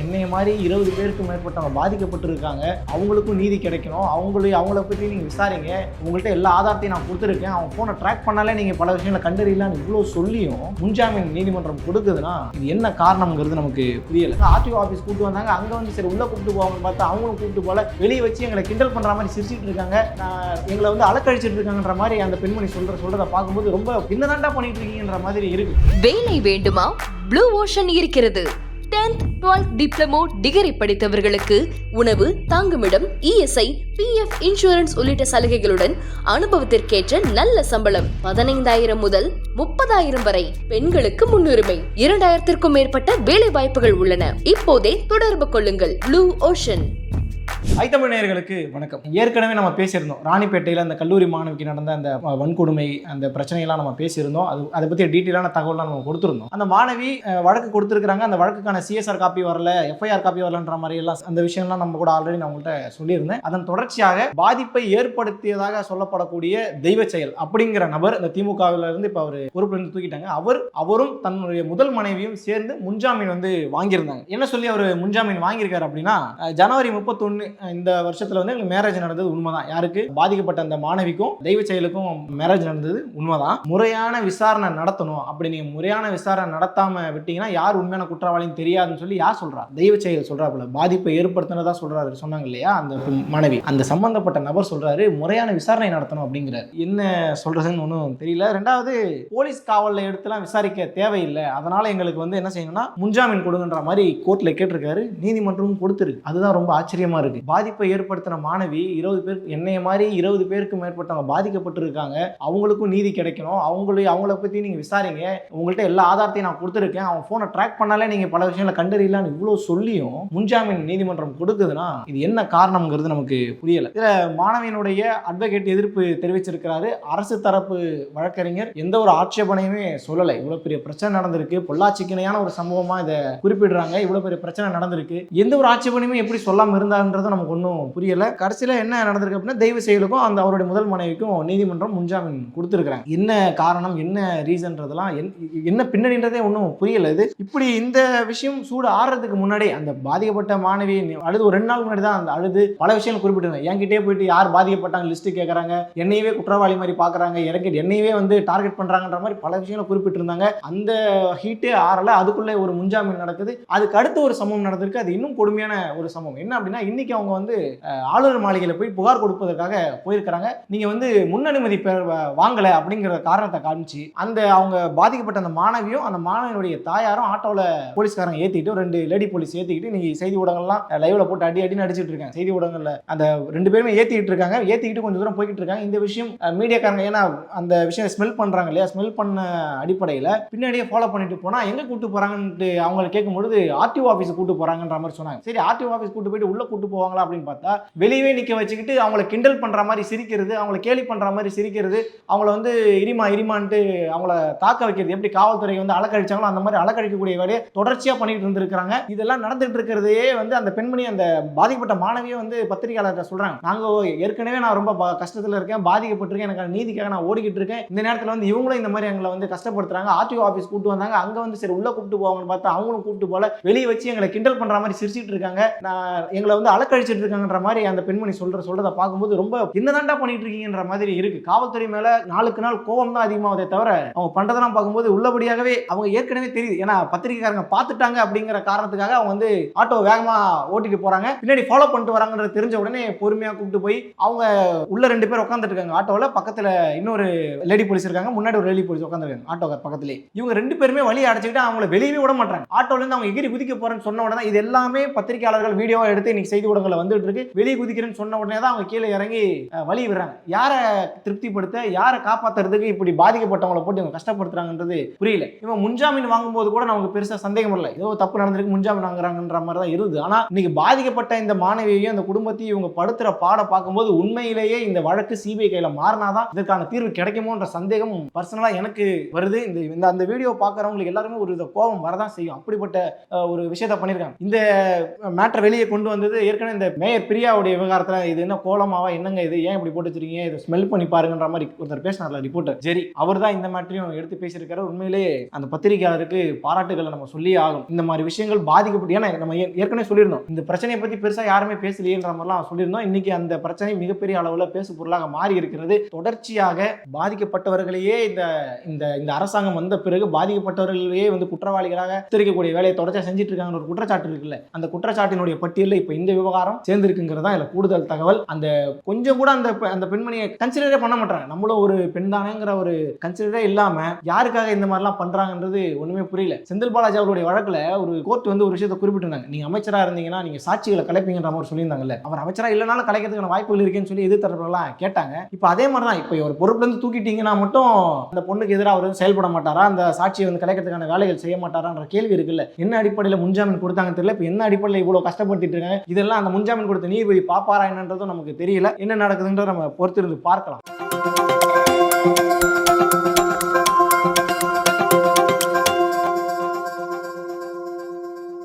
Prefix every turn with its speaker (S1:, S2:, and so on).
S1: என்னைய மாதிரி 20 பேருக்கு மேற்பட்டவங்க பாதிக்கப்பட்டிருக்காங்க, அவங்களுக்கும் நீதி கிடைக்கணும், அவங்கள பற்றி நீங்கள் விசாரிங்க, உங்கள்கிட்ட எல்லா ஆதாரத்தையும் நான் கொடுத்துருக்கேன், அவங்க ஃபோனை ட்ராக் பண்ணாலே நீங்கள் பல விஷயங்களை கண்டறியலான்னு இவ்வளோ சொல்லியும் முன்ஜாமீன் நீதிமன்றம் கொடுக்குதுன்னா இது என்ன காரணம்ங்கிறது நமக்கு புரியலை. ஆர்டிஓ ஆஃபீஸ் கூப்பிட்டு வந்தாங்க, அங்கே வந்து சரி உள்ளே கூப்பிட்டு போவாங்கன்னு பார்த்தா அவங்களும் கூப்பிட்டு போல, வெளியே வச்சு எங்களை கிண்டல் பண்ணுற மாதிரி சிரிச்சிட்டு இருக்காங்க, எங்களை வந்து அலக்கழிச்சிட்டு இருக்காங்கன்ற மாதிரி அந்த பெண்மணி சொல்றதை பார்க்கும்போது ரொம்ப என்னதான்டா பண்ணிட்டு இருக்கீங்கன்ற மாதிரி இருக்கு.
S2: வேலை வேண்டுமா? ப்ளூ ஓஷன் இருக்கிறது. 10th 12th டிப்ளமோ டிகிரி படித்தவர்களுக்கு உணவு, தங்குமிடம், இஎஸ்ஐ, பிஎஃப் இன்சூரன்ஸ் உள்ளிட்ட சலுகைகளுடன் அனுபவத்திற்கேற்ற நல்ல சம்பளம் 15,000 முதல் 30,000 வரை. பெண்களுக்கு முன்னுரிமை. 2,000க்கும் மேற்பட்ட வேலை வாய்ப்புகள் உள்ளன. இப்போதே தொடர்பு கொள்ளுங்கள். Blue ocean.
S1: ஐத்தமிழ் நேயர்களுக்கு வணக்கம். ஏற்கனவே நம்ம பேசியிருந்தோம் ராணிப்பேட்டையில் அந்த கல்லூரி மாணவிக்கு நடந்த அந்த வன்கொடுமை, அந்த பிரச்சனையெல்லாம் நம்ம பேசியிருந்தோம். அதை பற்றி டீட்டெயிலான தகவலாம் நம்ம கொடுத்துருந்தோம். அந்த மாணவி வழக்கு கொடுத்துருக்காங்க, அந்த வழக்குக்கான சிஎஸ்ஆர் காப்பி வரல, எஃப்ஐஆர் காப்பி வரலன்ற மாதிரி எல்லாம் அந்த விஷயம்லாம் நம்ம கூட ஆல்ரெடி நான் உங்கள்கிட்ட சொல்லியிருந்தேன். அதன் தொடர்ச்சியாக பாதிப்பை ஏற்படுத்தியதாக சொல்லப்படக்கூடிய தெய்வ செயல் அப்படிங்கிற நபர் இந்த திமுகவில் இருந்து இப்போ அவர் பொறுப்பிலிருந்து தூக்கிட்டாங்க. அவரும் தன்னுடைய முதல் மனைவியும் சேர்ந்து முன்ஜாமீன் வந்து வாங்கியிருந்தாங்க. என்ன சொல்லி அவர் முன்ஜாமீன் வாங்கியிருக்காரு அப்படின்னா, ஜனவரி 31 இந்த வருஷத்துல வந்து மேரேஜ் நடந்தது உண்மைதான். யாருக்கு பாதிக்கப்பட்ட அந்த மாணவிக்கும் தெய்வ செயலுக்கும் மேரேஜ் நடந்தது உண்மைதான். முறையான விசாரணை நடத்தணும். அப்படி நீங்க முறையான விசாரணை நடத்தாம விட்டீங்கன்னா யார் உண்மையான குற்றவாளின்னு தெரியாதுன்னு சொல்லி யார் சொல்றா? தெய்வ செயல் சொல்றாப்புல. பாதிப்பை ஏற்படுத்தினதா சொல்றாரு, சொன்னாங்க இல்லையா அந்த மாணவி, அந்த சம்பந்தப்பட்ட நபர் சொல்றாரு முறையான விசாரணை நடத்தணும் அப்படிங்கிறார். என்ன சொல்றதுன்னு ஒன்றும் தெரியல. ரெண்டாவது, போலீஸ் காவலில் எடுத்துலாம் விசாரிக்க தேவையில்லை, அதனால எங்களுக்கு வந்து என்ன செய்யணும்னா முன்ஜாமீன் கொடுங்கன்ற மாதிரி கோர்ட்ல கேட்டிருக்காரு. நீதிமன்றமும் கொடுத்துருக்கு. அதுதான் ரொம்ப ஆச்சரியமா இருக்கு. பாதிப்பை ஏற்படுத்தின மாணவி 20 பேர், என்னைய மாதிரி 20 பேருக்கு மேற்பட்டவங்க பாதிக்கப்பட்டிருக்காங்க, அவங்களுக்கும் நீதி கிடைக்கணும், அவங்கள பற்றி நீங்கள் விசாரிங்க, உங்கள்கிட்ட எல்லா ஆதாரத்தையும் நான் கொடுத்துருக்கேன், அவங்க ஃபோனை ட்ராக் பண்ணாலே நீங்கள் பல விஷயங்களை கண்டறியலான்னு இவ்வளோ சொல்லியும் முன்ஜாமீன் நீதிமன்றம் கொடுக்குதுன்னா இது என்ன காரணம்ங்கிறது நமக்கு புரியலை. இதில் மாணவியினுடைய அட்வொகேட் எதிர்ப்பு தெரிவிச்சிருக்கிறாரு. அரசு தரப்பு வழக்கறிஞர் எந்த ஒரு ஆட்சேபனையுமே சொல்லலை. இவ்வளோ பெரிய பிரச்சனை நடந்திருக்கு, பொள்ளாச்சிக்கிணையான ஒரு சம்பவமாக இதை குறிப்பிடுறாங்க, இவ்வளோ பெரிய பிரச்சனை நடந்திருக்கு, எந்த ஒரு ஆட்சேபனையுமே எப்படி சொல்லாமல் இருந்தான்றது நமக்கு ஒன்றும் புரியல. கடைசியில் என்ன நடந்திருக்கு அப்படின்னா, தெய்வ செயலுக்கும் அந்த அவருடைய முதல் மனைவிக்கும் நீதிமன்றம் முன்ஜாமீன் கொடுத்துருக்காங்க. என்ன காரணம், என்ன ரீசன்றதெல்லாம் என்ன பின்னணின்றதே ஒன்றும் புரியல. இது இப்படி இந்த விஷயம் சூடு ஆடுறதுக்கு முன்னாடி அந்த பாதிக்கப்பட்ட மாணவி அழுது ஒரு 2 நாள் முன்னாடி தான் அந்த அழுது பல விஷயங்கள் குறிப்பிட்டிருந்தாங்க. என்கிட்டே போயிட்டு யார் பாதிக்கப்பட்டாங்க லிஸ்ட்டு கேட்குறாங்க, என்னையவே குற்றவாளி மாதிரி பார்க்குறாங்க, என்னையவே வந்து டார்கெட் பண்ணுறாங்கன்ற மாதிரி பல விஷயங்களை குறிப்பிட்டிருந்தாங்க. அந்த ஹீட்டே ஆறல, அதுக்குள்ளே ஒரு முன்ஜாமீன் நடக்குது. அதுக்கு அடுத்து ஒரு சம்பவம் நடந்திருக்கு. அது இன்னும் கொடுமையான ஒரு சம்பவம். என்ன அப்படின்னா, இன்னைக்கு அவங்க வந்து ஆளுநர் மாளிகையில் போய் புகார் கொடுப்பதற்காக போயிருக்கிறாங்க. நீங்க வந்து முன் அனுமதி வாங்கல அப்படிங்கிற காரணத்தை காமிச்சு அந்த அவங்க பாதிக்கப்பட்ட அந்த மாணவியும் அந்த மாணவியுடைய தாயாரும் ஆட்டோல போலீஸ்காரங்க ஏத்திட்டு, 2 லேடி போலீஸ் ஏத்திக்கிட்டு, நீங்க செய்தி ஊடகங்கள்லாம் லைவ்ல போட்டு அடி அடிச்சிட்டு இருக்காங்க. செய்தி ஊடகங்கள்ல அந்த 2 பேருமே ஏத்திக்கிட்டு இருக்காங்க. ஏத்திக்கிட்டு கொஞ்சம் தூரம் போய்கிட்டு இருக்காங்க. இந்த விஷயம் மீடியாக்காரங்க ஏன்னா அந்த விஷயம் ஸ்மெல் பண்றாங்க இல்லையா, ஸ்மெல் பண்ண அடிப்படையில் பின்னாடியே ஃபாலோ பண்ணிட்டு போனா எங்க கூட்டு போறாங்கன்னு அவங்களை கேட்கும்போது ஆர்டிஓ ஆஃபீஸ் கூட்டு போறாங்கன்ற மாதிரி சொன்னாங்க. சரி, ஆர்டிஓ ஆஃபீஸ் கூட்டு போயிட்டு உள்ள கூட்டு போவாங்களா அப்படின்னு பார்த்தா வெளியவே நிக்க வச்சுக்கிட்டு அவங்கள கிண்டல் பண்ற மாதிரி சிரிக்கிறது, அவங்கள கேலி பண்ற மாதிரி சிரிக்கிறது, அவங்கள வந்து இரிமான்ட்டு அவங்கள தாக்க வைக்கிறது, எப்படி காவல்துறை வந்து அலக்கழிச்சாங்களோ அந்த மாதிரி அலக்கழிக்கக்கூடிய வேலையை தொடர்ச்சியா பண்ணிட்டு இருந்திருக்காங்க. இதெல்லாம் நடந்துட்டு இருக்கிறதே வந்து அந்த பெண்மணி, அந்த பாதிக்கப்பட்ட மாணவியை வந்து பத்திரிகையாளர்கிட்ட சொல்றாங்க, நாங்க ஏற்கனவே நான் ரொம்ப கஷ்டத்துல இருக்கேன், பாதிக்கப்பட்டிருக்கேன், எனக்கு நீதிக்காக நான் ஓடிக்கிட்டு இருக்கேன், இந்த நேரத்தில் வந்து இவங்களும் இந்த மாதிரி எங்களை வந்து கஷ்டப்படுத்துறாங்க, ஆர்டிஓ ஆஃபீஸ் கூப்பிட்டு வந்தாங்க, அங்க வந்து சரி உள்ள கூப்பிட்டு போவாங்கன்னு பார்த்தா அவங்களும் கூப்பிட்டு போல, வெளியே வச்சு எங்களை கிண்டல் பண்ற மாதிரி சிரிச்சிட்டு இருக்காங்க, எங்களை வந்து அலக்கழிச்சிட்டு இருக்காங்கன்ற மாதிரி அந்த பெண்மணி சொல்றதை பார்க்கும்போது ரொம்ப என்னதான்டா பண்ணிட்டு இருக்கீங்கன்ற மாதிரி இருக்கு. காவல்துறை மேல நாளுக்கு நாள் கோபம் தான் அதிகமாவதே தவிர அவங்க பண்றதெல்லாம் பார்க்கும்போது உள்ளபடியாகவே அவங்க ஏற்கனவே தெரியுது. ஏன்னா பத்திரிகைக்காரங்க பார்த்துட்டாங்க அப்படிங்கிற காரணத்துக்காக அவங்க வந்து ஆட்டோ வேகமா ஓட்டிட்டு போறாங்க, பின்னாடி ஃபாலோ பண்ணிட்டு வராங்கன்றது தெரிஞ்ச உடனே பொறுமையா கூப்பிட்டு போய் அவங்க உள்ள 2 பேர் உட்காந்துட்டு இருக்காங்க ஆட்டோல, பக்கத்துல இன்னொரு லேடி போலீஸ் இருக்காங்க, முன்னாடி ஒரு லேடி போலீஸ் உட்காந்துருக்காங்க ஆட்டோ பக்கத்திலே. இவங்க 2 பேருமே வழி அடைச்சிக்கிட்டு அவங்கள வெளியே விட மாட்டாங்க. ஆட்டோல இருந்து அவங்க எகிரி குதிக்க போறேன்னு சொன்ன உடனே இது எல்லாமே பத்திரிகையாளர்கள் வீடியோவா எடுத்து இன்னைக்கு செய்தி ஊடகங்கள்ல வந்துட்டு இருக்கு. வெளியே குதிக்கிறேன்னு சொன்ன உடனே தான் அவங்க கீழே இறங்கி வழி விடுறாங்க. யாரை திருப்திப்படுத்த, யாரை காப்பாத்துறதுக்கு இப்படி பாதிக்கப்பட்டவங்களை போட்டு இவங்க கஷ்டப்படுத்துறாங்கன்றது புரியல. இவன் முன்ஜாமீன் வாங்கும்போது கூட நமக்கு பெருசா சந்தேகம் இல்லை, ஏதோ தப்பு நடந்திருக்கு முன்ஜாமீன் வாங்குறாங்கன்ற மாதிரி தான் இருந்தது. ஆனா இன்னைக்கு பாதிக்கப்பட்ட இந்த மாணவியையும் அந்த குடும்பத்தையும் இவங்க படுத்துற பாட பார்க்கும்போது உண்மையிலேயே இந்த வழக்கு சிபிஐ கையில மாறினாதான் இதற்கான தீர்வு கிடைக்குமோன்ற சந்தேகம் பர்சனலா எனக்கு வருது. இந்த அந்த வீடியோ பார்க்கறவங்களுக்கு எல்லாருமே ஒரு கோபம் வரதான் செய்யும். அப்படிப்பட்ட ஒரு விஷயத்த பண்ணியிருக்காங்க. இந்த மேட்டர் வெளியே கொண்டு வந்தது ஏற்கனவே இந்த மேயர் பிரியாவுடைய விவகாரத்துல இது என்ன கோலமாவா, என்னங்க இது, ஏன் இப்படி போட்டு வச்சிருக்கீங்க, இதை ஸ்மெல் பண்ணி பாருங்கன்ற மாதிரி ஒருத்தர் பேசினார்ல ரிப்போர்ட்டர் ஜெரி, அவர் தான் இந்த மேட்டரையும் எடுத்து பேசியிருக்காரு. உண்மையிலே அந்த பத்திரிகையாளருக்கு பாராட்டுகளை நம்ம சொல்லியே ஆகும். இந்த மாதிரி விஷயங்கள் பாதிக்கப்பட்டு, ஏன்னா நம்ம ஏற்கனவே சொல்லியிருந்தோம் இந்த பிரச்சனையை பத்தி பெருசா யாருமே பேசலையேன்ற மாதிரிலாம் சொல்லியிருந்தோம். இன்னைக்கு அந்த பிரச்சனை மிகப்பெரிய அளவுல பேசு பொருளாக மாறி இருக்கிறது. தொடர்ச்சியாக பாதிக்கப்பட்டவர்களையே இந்த அரசாங்கம் வந்த பிறகு பாதிக்கப்பட்டவர்களையே குற்றவாளிகளாக சித்தரிக்கக்கூடிய வேலையை தொடர்ச்சியா செஞ்சுட்டு இருக்காங்க ஒரு குற்றச்சாட்டு இருக்குல்ல, அந்த குற்றச்சாட்டினுடைய பட்டியலில் இப்ப இந்த விவகாரம் சேர்ந்திருக்குங்கிறதா இதுல கூடுதல் தகவல். அந்த கொஞ்சம் கூட அந்த பெண்மணியை கன்சிடரே பண்ண மாட்டாங்க. நம்மளும் ஒரு பெண் தானேங்கிற ஒரு கன்சிடரே இல்லாம யாருக்காக இந்த மாதிரிலாம் பண்றாங்கன்றது ஒண்ணுமே புரியல. செந்தில் பாலாஜி அவருடைய வழக்குல ஒரு கோர்ட் ஒரு விஷயத்தை குறிப்பிட்டிருந்தாங்க, நீங்க அமைச்சரா இருந்தீங்கன்னா நீங்க சாட்சிகளை கலைப்பீங்கன்ற மாதிரி சொல்லியிருந்தாங்கல்ல. அவர் அமைச்சரா இல்லைனாலும் கலைக்கிறதுக்கான வாய்ப்புகள் இருக்குன்னு சொல்லி எதிர்த்தரப்புலாம் கேட்டாங்க. இப்ப அதே மாதிரி தான் இப்ப ஒரு பொறுப்புல இருந்து தூக்கிட்டீங்கன்னா மட்டும் அந்த பொண்ணுக்கு எதிராக அவர் செயல்பட மாட்டாரா, அந்த சாட்சியை கலைக்கிறதுக்கான வேலைகள் செய்ய மாட்டாரான்ற கேள்வி இருக்குல்ல. என்ன அடிப்படையில் முன்ஜாமீன் கொடுத்தாங்க தெரியல. இப்ப என்ன அடிப்படையில் இவ்வளவு கஷ்டப்படுத்திட்டு இருக்காங்க, இதெல்லாம் அந்த முன்ஜாமீன் கொடுத்த நீதிபதி பாப்பாரா என்னன்றதும் நமக்கு தெரியல. என்ன நடக்குதுன்றத நம்ம பொறுத்திருந்து பார்க்கலாம்.